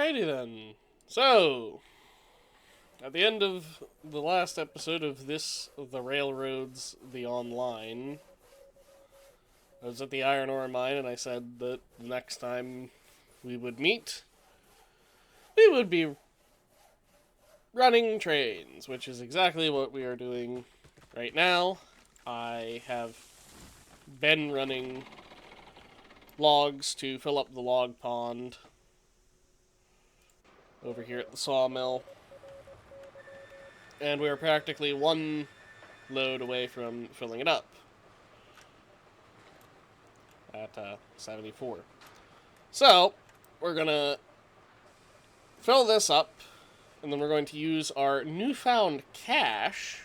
Alrighty then. So, at the end of the last episode of this, The Railroads, The Online, I was at the iron ore mine and I said that the next time we would meet, we would be running trains, which is exactly what we are doing right now. I have been running logs to fill up the log pond over here at the sawmill. And we are practically one load away from filling it up at 74. So, we're going to fill this up, and then we're going to use our newfound cash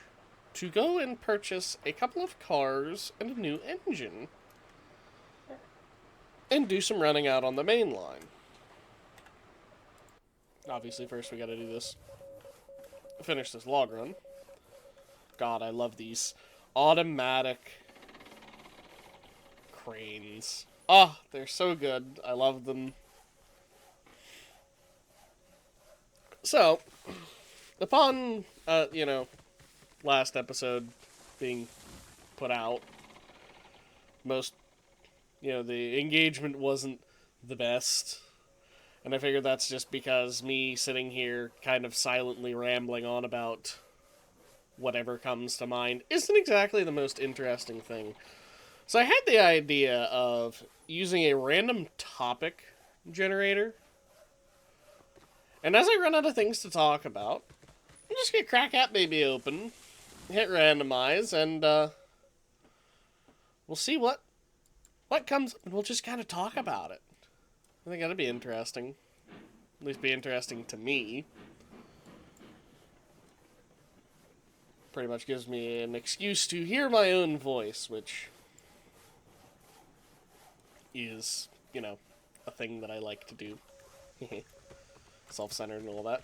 to go and purchase a couple of cars and a new engine, and do some running out on the main line. Obviously, first we gotta do this. Finish this log run. God, I love these automatic cranes. Oh, they're so good. I love them. So, upon, last episode being put out, the engagement wasn't the best. And I figured that's just because me sitting here kind of silently rambling on about whatever comes to mind isn't exactly the most interesting thing. So I had the idea of using a random topic generator. And as I run out of things to talk about, I'm just going to crack that baby open, hit randomize, and we'll see what comes up, and we'll just kind of talk about it. I think that'd be interesting. At least be interesting to me. Pretty much gives me an excuse to hear my own voice, which is, a thing that I like to do. Self-centered and all that.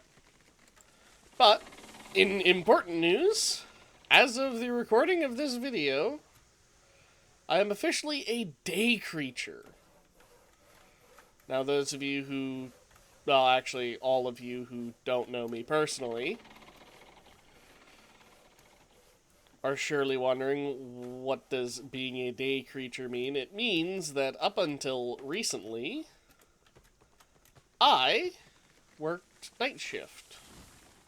But, in important news, as of the recording of this video, I am officially a day creature. Now, those of you who, well, actually, all of you who don't know me personally are surely wondering, what does being a day creature mean? It means that up until recently, I worked night shift.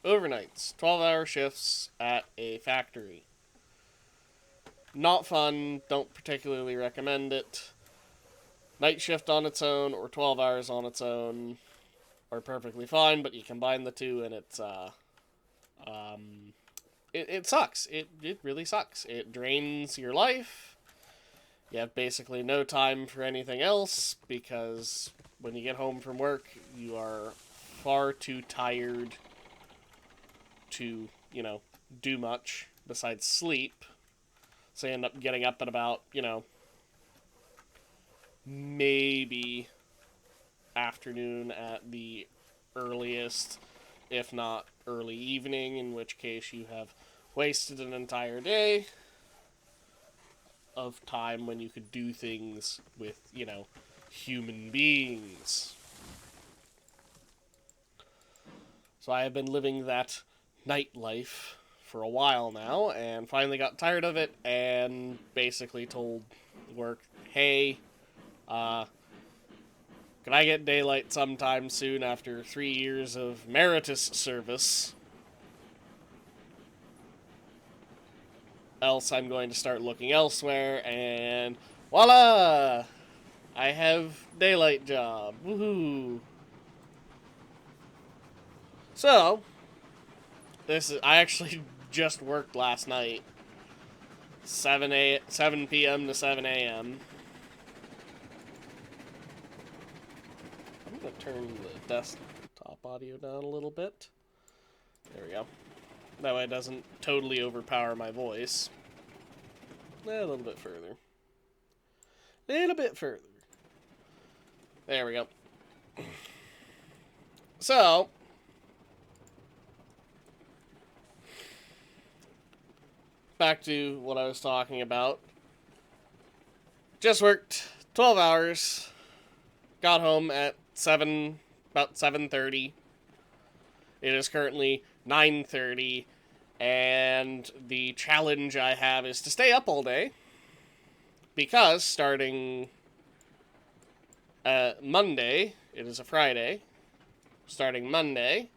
Overnights. 12-hour shifts at a factory. Not fun. Don't particularly recommend it. Night shift on its own or 12 hours on its own are perfectly fine, but you combine the two and it's, it sucks. It really sucks. It drains your life. You have basically no time for anything else because when you get home from work, you are far too tired to, do much besides sleep. So you end up getting up at about, maybe afternoon at the earliest, if not early evening, in which case you have wasted an entire day of time when you could do things with, human beings. So I have been living that nightlife for a while now, and finally got tired of it, and basically told work, hey, can I get daylight sometime soon after 3 years of meritorious service? Else I'm going to start looking elsewhere, and voila! I have daylight job. Woohoo! So, I actually just worked last night. 7 p.m. to 7 a.m. I'm going to turn the desktop audio down a little bit. There we go. That way it doesn't totally overpower my voice. A little bit further. A little bit further. There we go. So, back to what I was talking about. Just worked 12 hours. Got home at 7 about 7:30. It is currently 9:30, and the challenge I have is to stay up all day, because starting Monday, it is a Friday, starting Monday,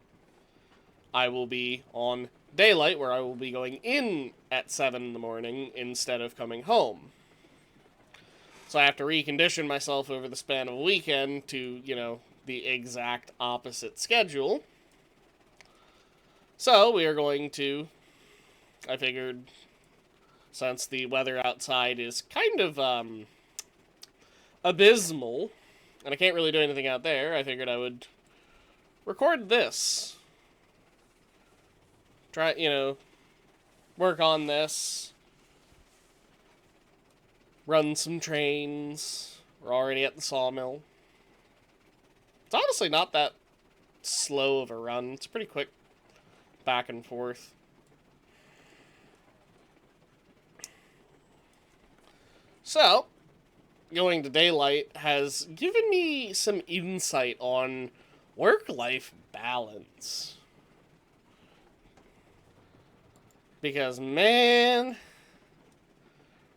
I will be on daylight, where I will be going in at 7 in the morning instead of coming home. So I have to recondition myself over the span of a weekend to, the exact opposite schedule. So we are going to, I figured, since the weather outside is kind of abysmal, and I can't really do anything out there, I figured I would record this. Try, work on this. Run some trains. We're already at the sawmill. It's honestly not that slow of a run. It's pretty quick back and forth. So, going to daylight has given me some insight on work-life balance. Because, man,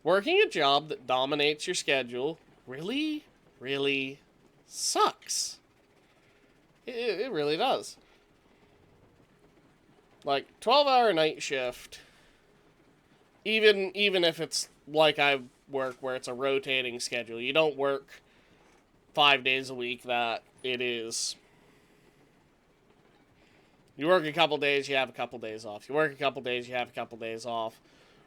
working a job that dominates your schedule really, really sucks. It really does. Like, 12-hour night shift, even if it's like I work where it's a rotating schedule, you don't work 5 days a week, that it is, you work a couple days, you have a couple days off. You work a couple days, you have a couple days off.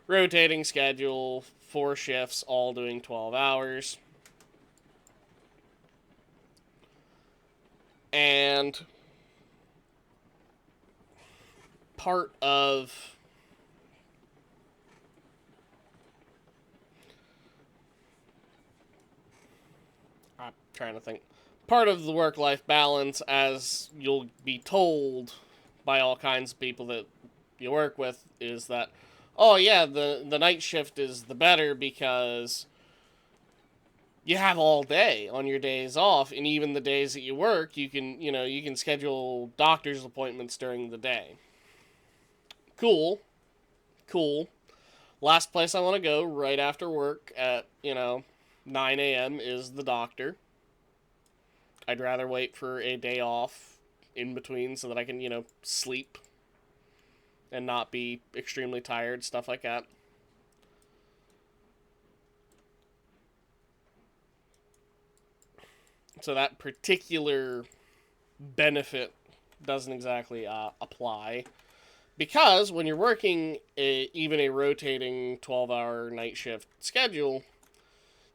Rotating schedule, 4 shifts, all doing 12 hours. And part of I'm trying to think. Part of the work-life balance, as you'll be told by all kinds of people that you work with, is that, oh yeah, the night shift is the better because you have all day on your days off, and even the days that you work, you can schedule doctor's appointments during the day. Cool. Last place I want to go right after work at, 9 a.m. is the doctor. I'd rather wait for a day off in between so that I can, sleep and not be extremely tired, stuff like that. So that particular benefit doesn't exactly apply. Because when you're working even a rotating 12-hour night shift schedule,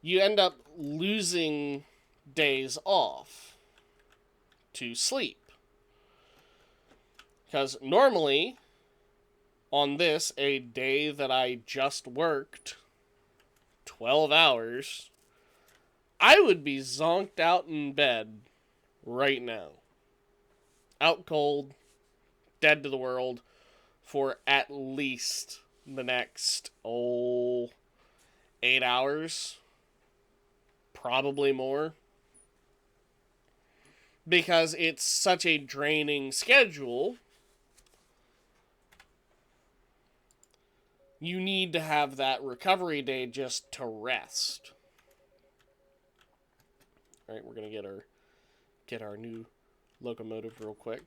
you end up losing days off to sleep. Because normally, on this, a day that I just worked 12 hours, I would be zonked out in bed right now. Out cold, dead to the world, for at least the next, 8 hours. Probably more. Because it's such a draining schedule, you need to have that recovery day just to rest. Alright, we're going to get our new locomotive real quick.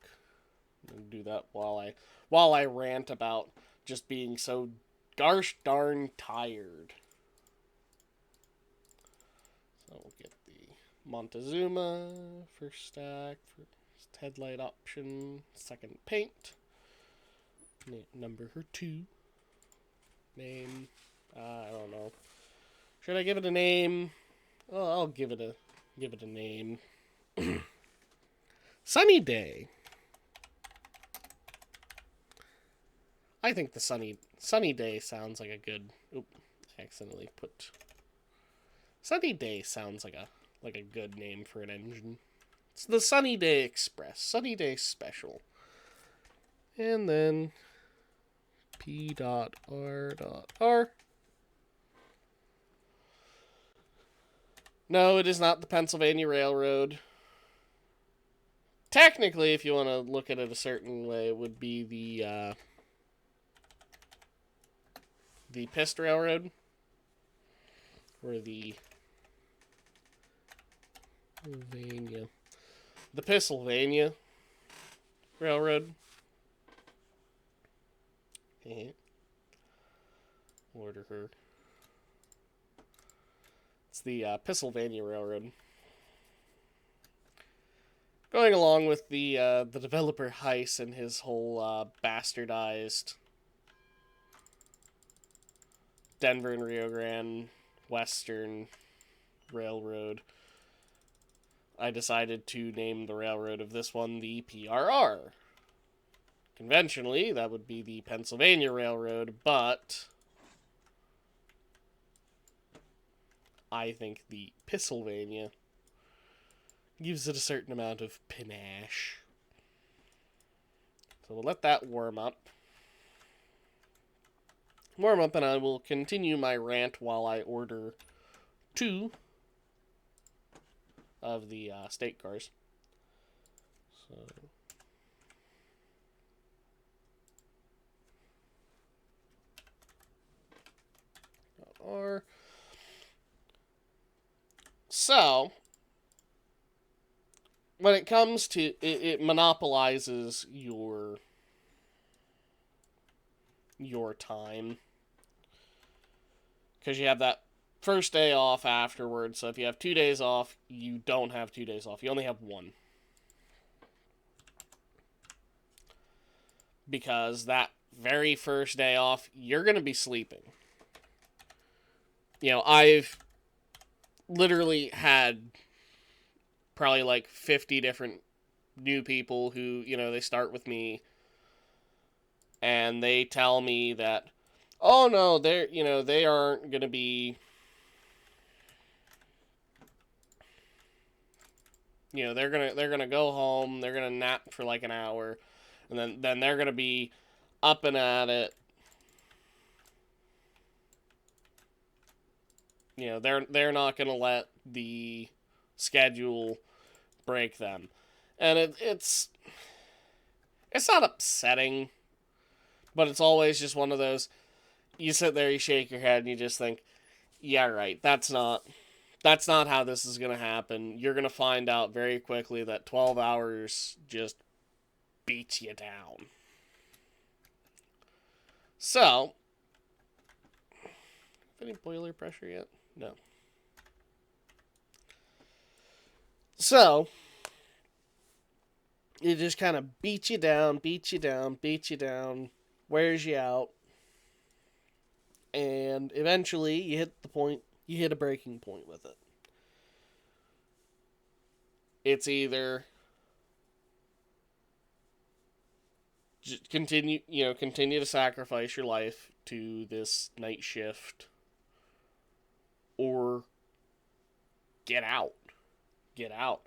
I'm going to do that while I rant about just being so gosh darn tired. So we'll get the Montezuma, first stack, first headlight option, second paint, number 2, name, I don't know. Should I give it a name? Oh, I'll give it a name. Sunny Day. I think the Sunny Day sounds like a good. Oop! I accidentally put. Sunny Day sounds like a good name for an engine. It's the Sunny Day Express, Sunny Day Special, and then P.R.R. No, it is not the Pennsylvania Railroad. technically, if you want to look at it a certain way, it would be the Pist Railroad, or the Pennsylvania Railroad. Order her. It's the Pennsylvania Railroad. Going along with the developer Heiss and his whole bastardized Denver and Rio Grande Western Railroad, I decided to name the railroad of this one the PRR. Conventionally, that would be the Pennsylvania Railroad, but I think the Pennsylvania gives it a certain amount of panache. So we'll let that warm up. And I will continue my rant while I order 2 of the state cars. So So, when it comes to it monopolizes your time, because you have that first day off afterwards. So if you have 2 days off, you don't have 2 days off. You only have 1. Because that very first day off, you're going to be sleeping. I've literally had probably like 50 different new people who, they start with me and they tell me that, oh no, they aren't going to be, they're going to go home, they're going to nap for like an hour, and then they're going to be up and at it. They're not going to let the schedule break them. And it's not upsetting, but it's always just one of those, you sit there, you shake your head, and you just think, yeah, right, that's not how this is going to happen. You're going to find out very quickly that 12 hours just beats you down. So, any boiler pressure yet? No. So, it just kind of beats you down, wears you out, and eventually you hit a breaking point with it. It's either continue to sacrifice your life to this night shift, or get out. A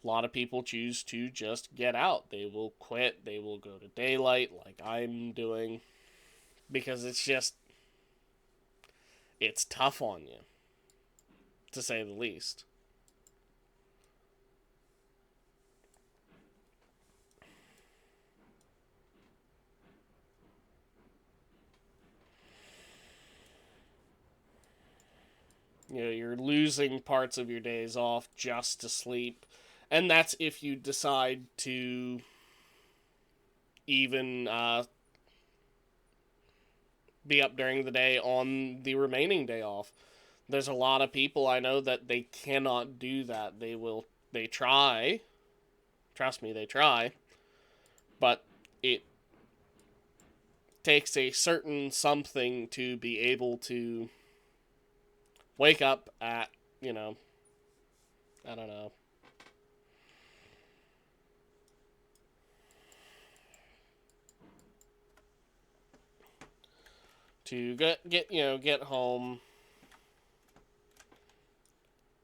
lot of people choose to just get out. They will quit. They will go to daylight like I'm doing, because it's tough on you, to say the least. You're losing parts of your days off just to sleep. And that's if you decide to even be up during the day on the remaining day off. There's a lot of people I know that they cannot do that. They try. Trust me, they try. But it takes a certain something to be able to wake up at, I don't know, to get home,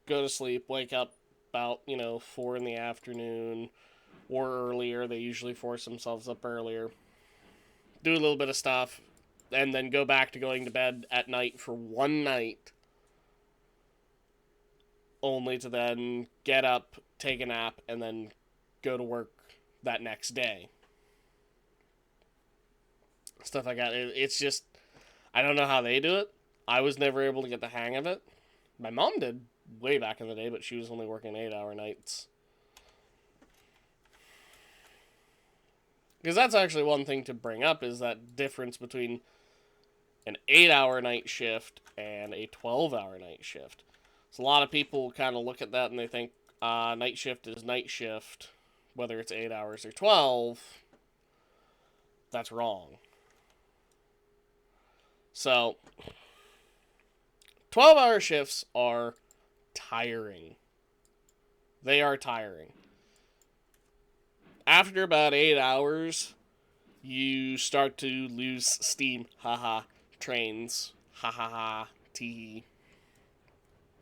go to sleep, wake up about 4 in the afternoon or earlier. They usually force themselves up earlier, do a little bit of stuff, and then go back to going to bed at night for one night, only to then get up, take a nap, and then go to work that next day. Stuff like that. It's just, I don't know how they do it. I was never able to get the hang of it. My mom did way back in the day, but she was only working 8-hour nights. Because that's actually one thing to bring up, is that difference between an 8-hour night shift and a 12-hour night shift. So a lot of people kind of look at that and they think night shift is night shift, whether it's 8 hours or 12. That's wrong. So 12-hour shifts are tiring. They are tiring. After about 8 hours, you start to lose steam. Haha. Trains. Ha ha ha. Tee.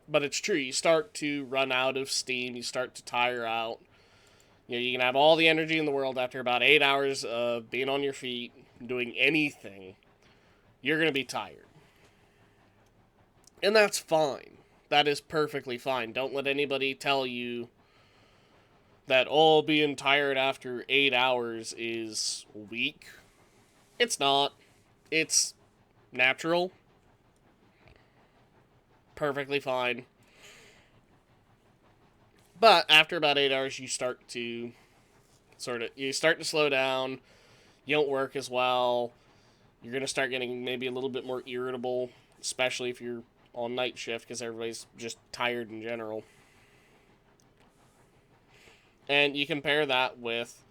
But it's true. You start to run out of steam. You start to tire out. You know, you can have all the energy in the world after about 8 hours of being on your feet, doing anything. You're going to be tired. And that's fine. That is perfectly fine. Don't let anybody tell you that, oh, being tired after 8 hours is weak. It's not. It's natural. Perfectly fine. But after about 8 hours, you start to slow down. You don't work as well. You're going to start getting maybe a little bit more irritable, especially if you're on night shift, because everybody's just tired in general. And you compare that with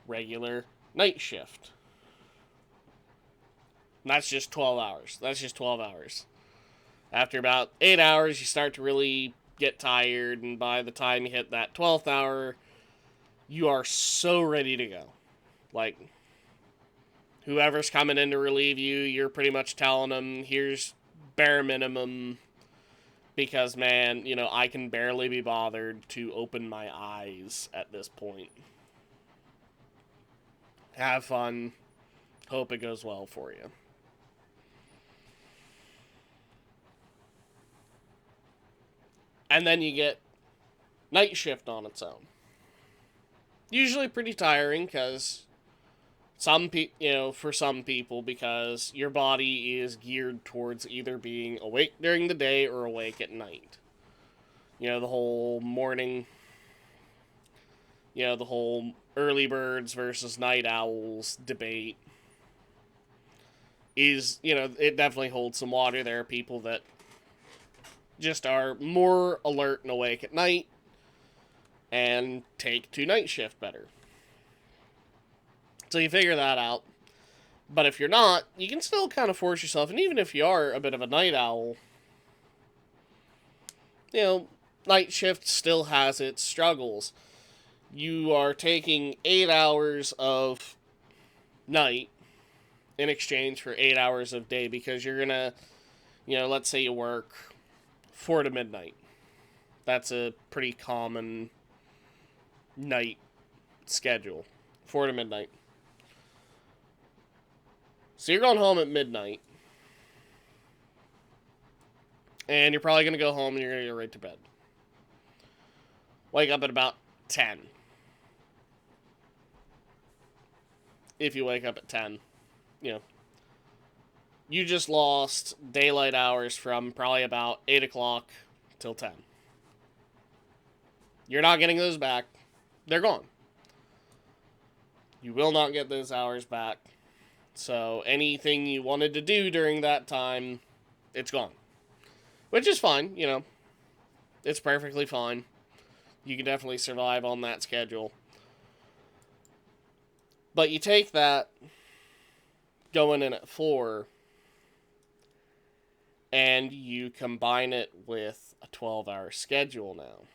regular night shift. And that's just 12 hours. That's just 12 hours. After about 8 hours, you start to really get tired, and by the time you hit that 12th hour, you are so ready to go. Like, whoever's coming in to relieve you, you're pretty much telling them, here's bare minimum, because, man, you know, I can barely be bothered to open my eyes at this point. Have fun. Hope it goes well for you. And then you get night shift on its own. Usually pretty tiring, because for some people, because your body is geared towards either being awake during the day or awake at night. You know, the whole morning, the whole early birds versus night owls debate is, it definitely holds some water. There are people that just are more alert and awake at night and take to night shift better. So you figure that out. But if you're not, you can still kind of force yourself, and even if you are a bit of a night owl, night shift still has its struggles. You are taking 8 hours of night in exchange for 8 hours of day, because you're gonna, let's say you work 4 to midnight. That's a pretty common night schedule. 4 to midnight. So you're going home at midnight. And you're probably going to go home and you're going to go right to bed. Wake up at about 10. If you wake up at 10. You just lost daylight hours from probably about 8 o'clock till 10. You're not getting those back. They're gone. You will not get those hours back. So anything you wanted to do during that time, it's gone. Which is fine, It's perfectly fine. You can definitely survive on that schedule. But you take that going in at 4, and you combine it with a 12-hour schedule now.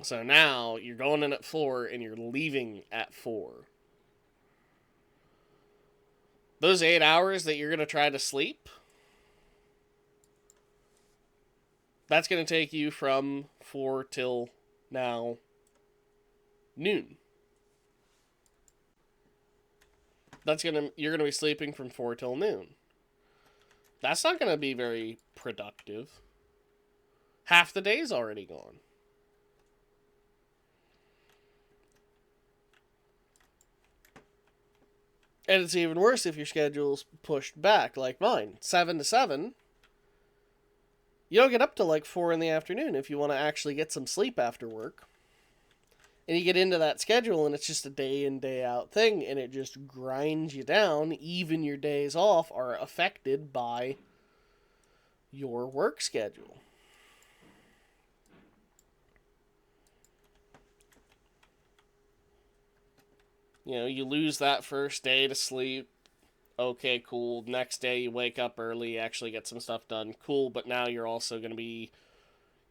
So now you're going in at 4 and you're leaving at 4. Those 8 hours that you're going to try to sleep, that's going to take you from 4 till now noon. You're going to be sleeping from 4 till noon. That's not going to be very productive. Half the day's already gone. And it's even worse if your schedule's pushed back, like mine, 7 to 7. You don't get up till like 4 in the afternoon if you want to actually get some sleep after work. And you get into that schedule, and it's just a day in, day out thing, and it just grinds you down. Even your days off are affected by your work schedule. You know, you lose that first day to sleep. Okay, cool. Next day you wake up early, actually get some stuff done. Cool, but now you're also going to be...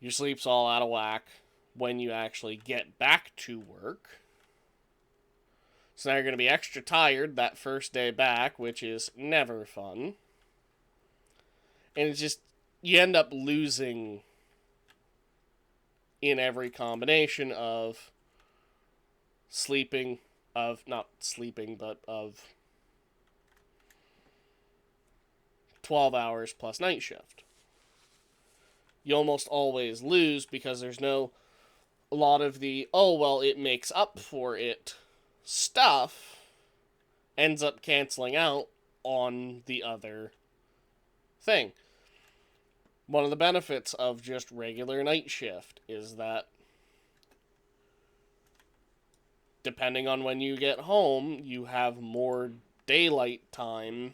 Your sleep's all out of whack when you actually get back to work. So now you're going to be extra tired that first day back, which is never fun. And it's just... You end up losing in every combination of sleeping... Not sleeping, but of 12 hours plus night shift. You almost always lose because there's no... A lot of the, oh, well, it makes up for it stuff ends up canceling out on the other thing. One of the benefits of just regular night shift is that depending on when you get home, you have more daylight time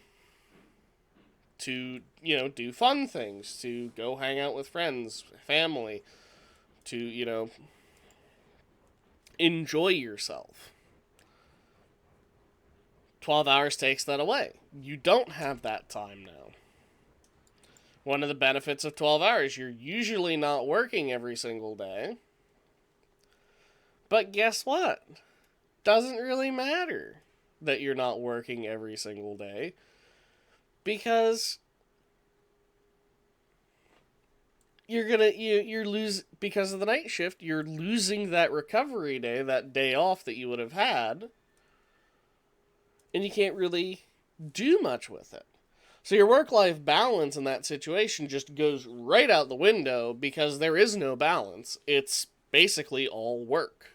to, do fun things, to go hang out with friends, family, to, enjoy yourself. 12 hours takes that away. You don't have that time now. One of the benefits of 12 hours, you're usually not working every single day. But guess what? Doesn't really matter that you're not working every single day, because you're lose because of the night shift. You're losing that recovery day, that day off that you would have had, and you can't really do much with it. So your work-life balance in that situation just goes right out the window because there is no balance. It's basically all work.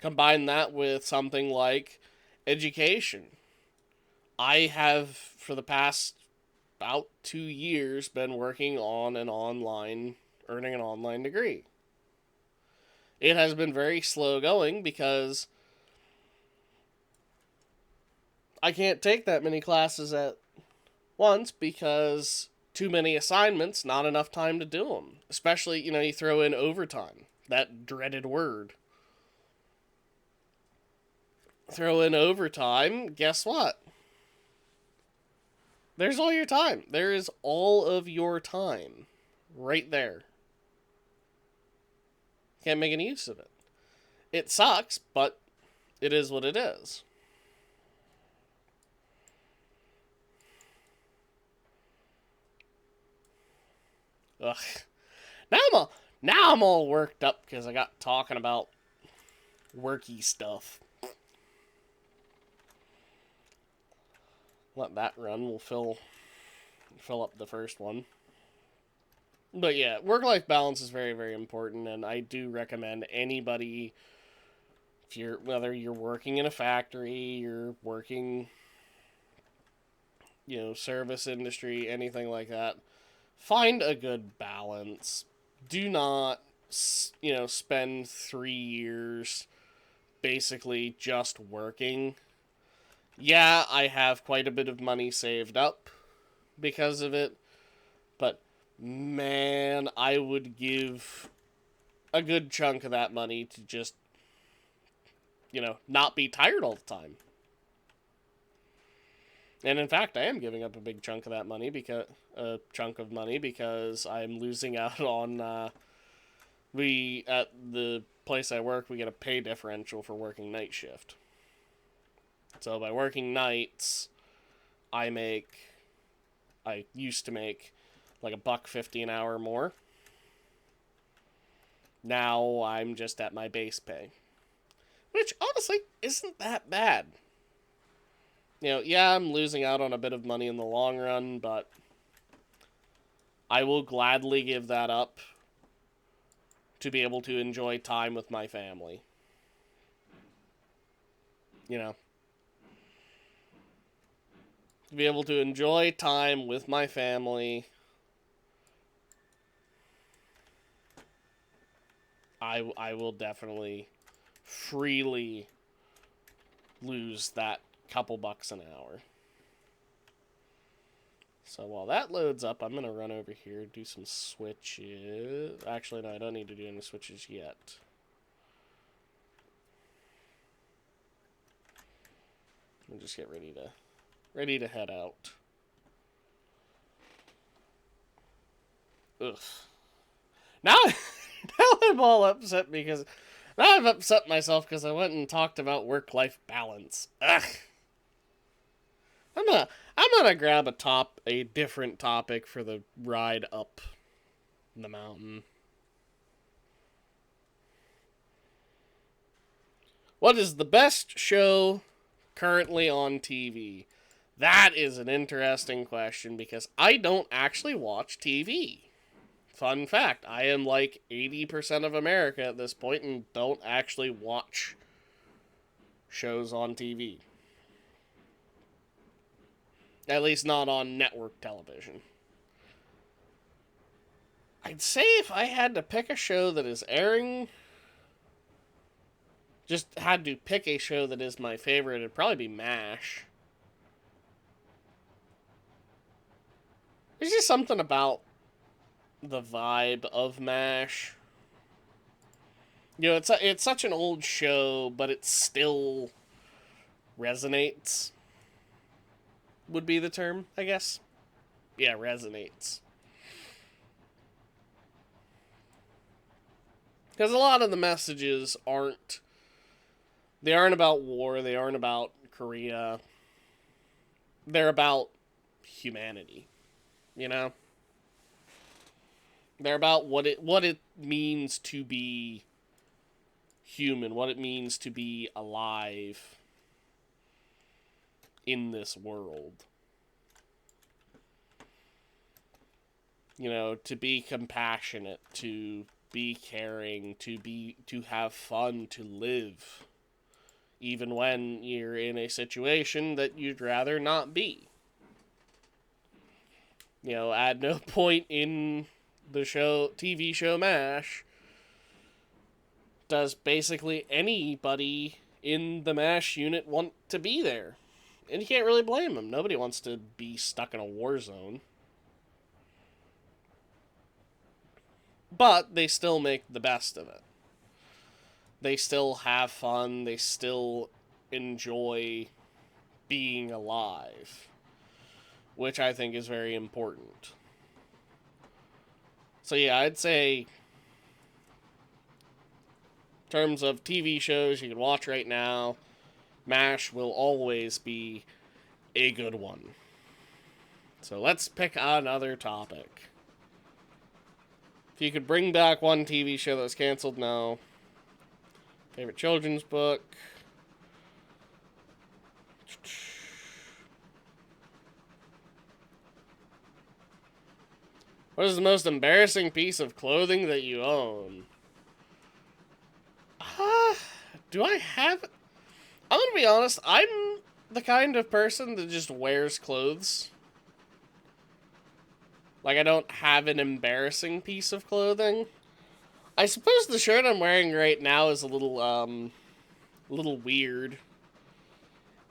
Combine that with something like education. I have, for the past about 2 years, been working on earning an online degree. It has been very slow going because I can't take that many classes at once because too many assignments, not enough time to do them. Especially, you throw in overtime, that dreaded word. Throw in overtime, guess what? There's all your time. There is all of your time right there. Can't make any use of it. It sucks, but it is what it is. Ugh. Now I'm all worked up because I got talking about worky stuff. Let that run. We'll fill up the first one. But yeah, work-life balance is very, very important, and I do recommend anybody, whether you're working in a factory, you're working, service industry, anything like that, find a good balance. Do not, spend 3 years basically just working. Yeah, I have quite a bit of money saved up because of it, but man, I would give a good chunk of that money to just, not be tired all the time. And in fact, I am giving up a big chunk of that money because I'm losing out on, at the place I work, we get a pay differential for working night shift. So by working nights, I used to make like $1.50 an hour more. Now I'm just at my base pay, which honestly isn't that bad. Yeah, I'm losing out on a bit of money in the long run, but I will gladly give that up to be able to enjoy time with my family. To be able to enjoy time with my family, I will definitely freely lose that couple bucks an hour. So while that loads up, I'm going to run over here, do some switches. Actually, no, I don't need to do any switches yet. I'll just get ready to head out. Ugh. Now, now I'm all upset because now I've upset myself because I went and talked about work-life balance. Ugh. I'm gonna grab a different topic for the ride up the mountain. What is the best show currently on TV? That is an interesting question because I don't actually watch TV. Fun fact, I am like 80% of America at this point and don't actually watch shows on TV. At least not on network television. I'd say if I had to pick a show that is airing, just had to pick a show that is my favorite, it'd probably be MASH. There's just something about the vibe of MASH. You know, it's such an old show, but it still resonates. Would be the term, I guess. Yeah, resonates. Because a lot of the messages aren't about war, they aren't about Korea. They're about humanity, you know? They're about what it means to be human, what it means to be alive in this world. You know, to be compassionate, to be caring, to have fun, to live, even when you're in a situation that you'd rather not be. You know, at no point in the TV show MASH, does basically anybody in the MASH unit want to be there. And you can't really blame them. Nobody wants to be stuck in a war zone. But they still make the best of it. They still have fun. They still enjoy being alive, which I think is very important. So yeah, I'd say in terms of TV shows you can watch right now, MASH will always be a good one. So let's pick another topic. If you could bring back one TV show that was canceled now. Favorite children's book. What is the most embarrassing piece of clothing that you own? Do I have... I'm gonna be honest, I'm the kind of person that just wears clothes. Like, I don't have an embarrassing piece of clothing. I suppose the shirt I'm wearing right now is a little weird.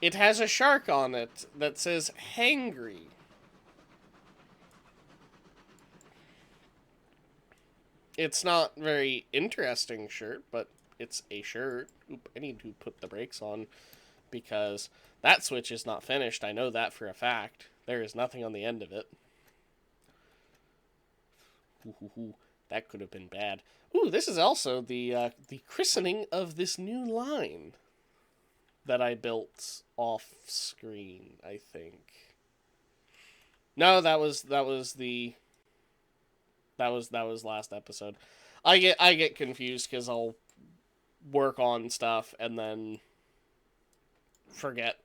It has a shark on it that says hangry. It's not very interesting shirt, but it's a shirt. Oop, I need to put the brakes on because that switch is not finished. I know that for a fact. There is nothing on the end of it. Ooh, that could have been bad. Ooh, this is also the christening of this new line that I built off screen, I think. No, that was last episode. I get confused because I'll work on stuff and then forget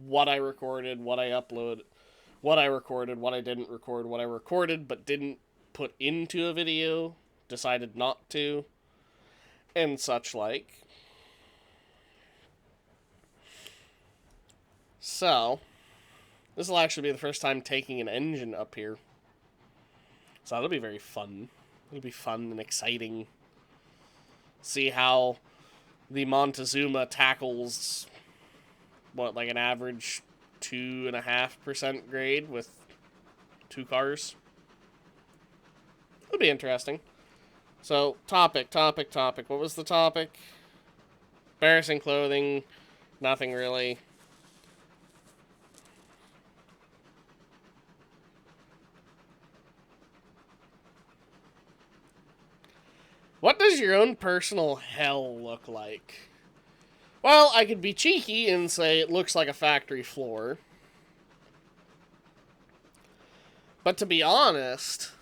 what I recorded, what I uploaded, what I recorded, what I didn't record, what I recorded but didn't put into a video, decided not to, and such like. So, This will actually be the first time taking an engine up here. So that'll be very fun. It'll be fun and exciting. See how the Montezuma tackles, what, like an average 2.5% grade with 2 cars. It'll be interesting. So, topic. What was the topic? Embarrassing clothing. Nothing really. What does your own personal hell look like? Well, I could be cheeky and say it looks like a factory floor. But to be honest,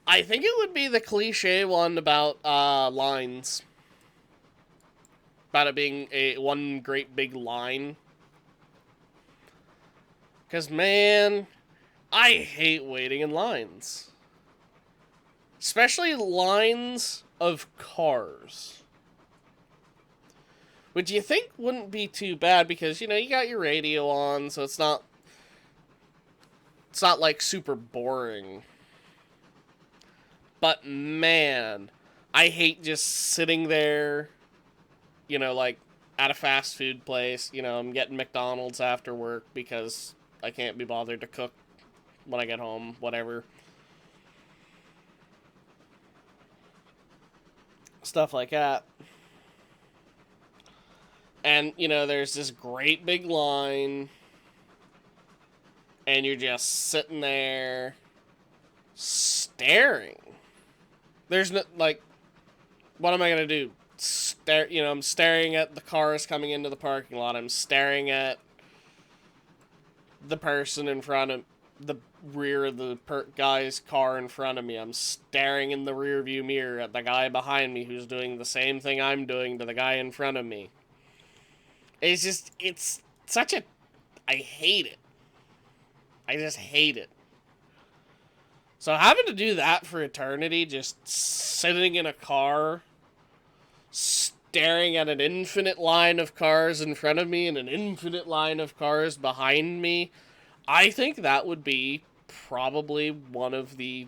I think it would be the cliche one about lines. About it being one great big line. Because, man, I hate waiting in lines. Especially lines of cars. Which you think wouldn't be too bad because, you know, you got your radio on, so it's not like super boring. But man, I hate just sitting there, you know, like at a fast food place. You know, I'm getting McDonald's after work because I can't be bothered to cook when I get home, whatever. Stuff like that. And, you know, there's this great big line, and you're just sitting there staring. There's no, like, what am I going to do? You know, I'm staring at the cars coming into the parking lot. I'm staring at the person in front of the rear of the guy's car in front of me. I'm staring in the rear view mirror at the guy behind me who's doing the same thing I'm doing to the guy in front of me. It's just, it's such a, I hate it. I just hate it. So having to do that for eternity, just sitting in a car, staring at an infinite line of cars in front of me and an infinite line of cars behind me, I think that would be probably one of the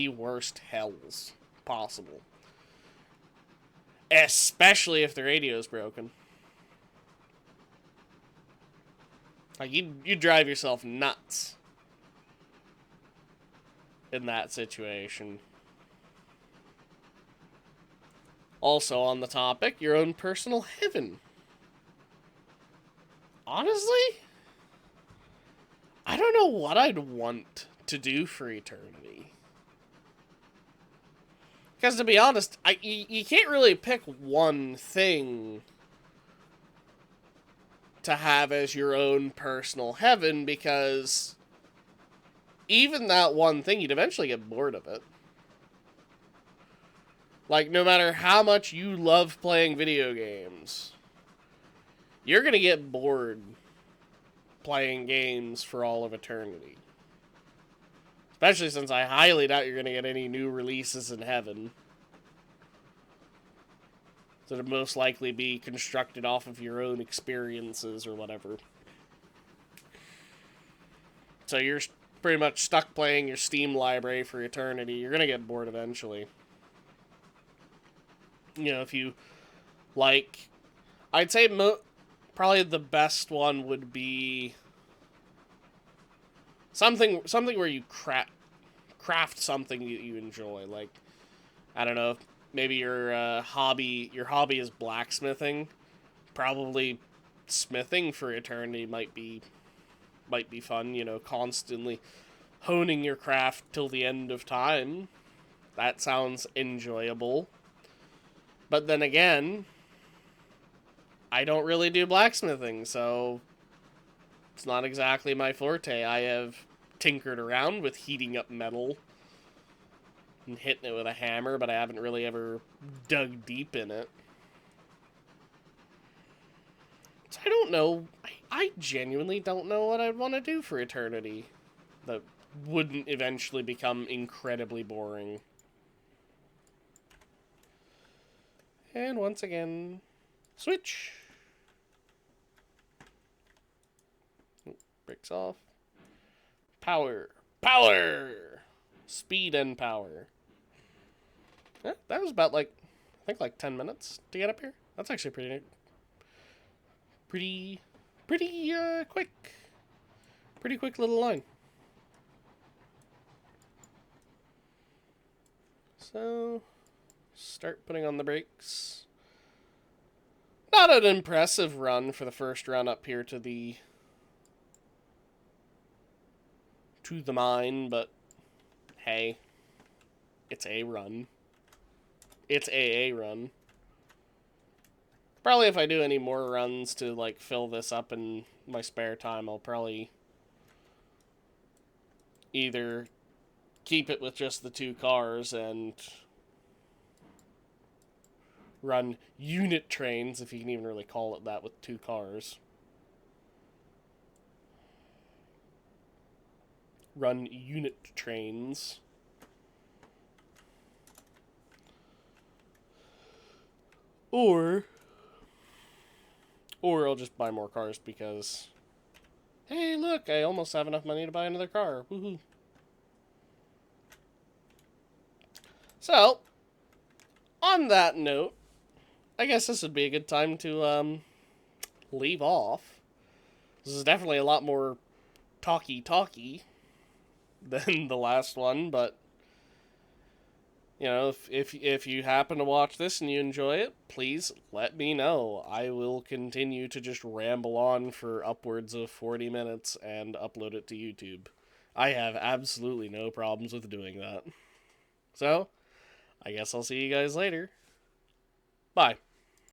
worst hells possible. Especially if the radio's broken. Like, you drive yourself nuts in that situation. Also on the topic, your own personal heaven. Honestly, I don't know what I'd want to do for eternity. Because to be honest, you can't really pick one thing to have as your own personal heaven, because even that one thing, you'd eventually get bored of it. Like, no matter how much you love playing video games, you're going to get bored playing games for all of eternity. Especially since I highly doubt you're going to get any new releases in heaven. So it'd most likely be constructed off of your own experiences or whatever. So you're pretty much stuck playing your Steam library for eternity. You're going to get bored eventually. You know, if you like, I'd say probably the best one would be something where you craft something you enjoy. Like, I don't know, maybe your hobby is blacksmithing. Probably smithing for eternity might be fun. You know, constantly honing your craft till the end of time. That sounds enjoyable. But then again, I don't really do blacksmithing, so it's not exactly my forte. I have tinkered around with heating up metal and hitting it with a hammer, but I haven't really ever dug deep in it. So I don't know. I genuinely don't know what I'd want to do for eternity that wouldn't eventually become incredibly boring. And once again, switch. Brakes off. Power. Power! Speed and power. Yeah, that was about like, I think like 10 minutes to get up here. That's actually pretty quick. Pretty quick little line. So, start putting on the brakes. Not an impressive run for the first run up here to the mine, but hey, it's a run. It's a run. Probably if I do any more runs to like fill this up in my spare time, I'll probably either keep it with just the 2 cars and run unit trains, if you can even really call it that, with 2 cars. Run unit trains. Or I'll just buy more cars because, hey, look, I almost have enough money to buy another car. Woohoo. So, on that note, I guess this would be a good time to leave off. This is definitely a lot more talky than the last one, but you know, if you happen to watch this and you enjoy it, please let me know. I will continue to just ramble on for upwards of 40 minutes and upload it to YouTube. I have absolutely no problems with doing that. So, I guess I'll see you guys later. Bye.